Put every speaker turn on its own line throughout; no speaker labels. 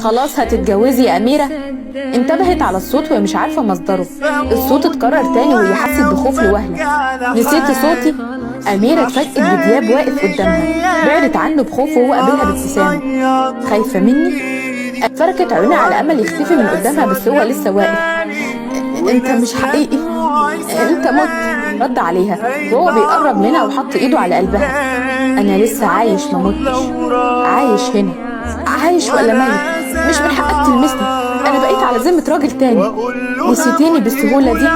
خلاص هتتجوزي يا أميرة؟ انتبهت على الصوت وهي مش عارفة مصدره. الصوت اتكرر تاني وهي حست بخوف لوهلة. نسيتي صوتي؟ أميرة اتفاجئت بدياب واقف قدامها. بعدت عنه بخوف وهو قابلها بابتسامة. خايفة مني؟ فركت عيونها على أمل يختفي من قدامها بس هو لسه واقف. انت مش حقيقي، انت مت. رد عليها وهو بيقرب منها وحط ايده على قلبها. انا لسه عايش، ما متش، عايش هنا. عايش ولا ميت؟ مش من حقك تلمسني، انا بقيت على ذمة راجل تاني. نسيتيني بالسهولة دي؟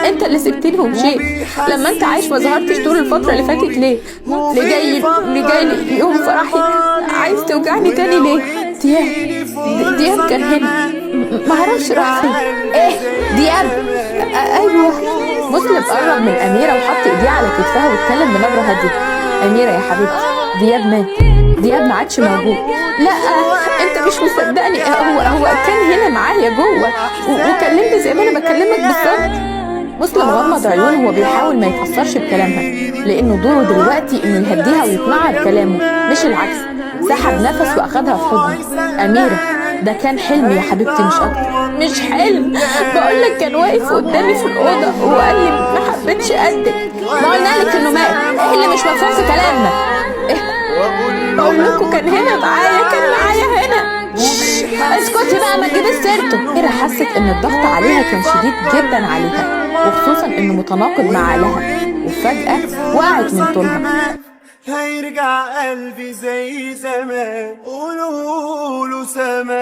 انت اللي سبتني ومشيت. لما انت عايش ما ظهرتش طول الفترة اللي فاتت ليه؟ اللي جاي لي يوم فرحي عايز توجعني تاني ليه؟ دياب كان هنا، معرفش راح فين. ايه دياب؟ ايوه. مسلم قرب من أميرة وحط ايديه على كتفها واتكلم بنبرة هادية. أميرة يا حبيبتي، دياب مات، دياب ما عادش موجود. لا انت مش مصدقني، هو كان هنا معايا جوه وكلمني زي ما انا بكلمك بالظبط. مسلم غمض عيونه وهو بيحاول ما يتأثرش بكلامها، لأنه دوره دلوقتي إنه يهديها ويقنعها بكلامه مش العكس. سحب نفس وأخدها في حضنه. أميرة، ده كان حلم يا حبيبتي مش أكتر. مش حلم، بقولك كان واقف قدامي في الأوضة وقال لي ما حبيتش قدك. ما قلنالك إنه مات، إيه اللي مش مفهوم في كلامنا؟ بقول لكم كان هنا معايا، كان معايا هنا. اسكتي بقى ما تجيبي سيرته. أميرة حست إن الضغط عليها كان شديد جدا عليها، وخصوصا انه متناقض مع عقلها، وفجأة وقعت من طولها.
هيرجع قلبي زي زمان، قولوا سمان.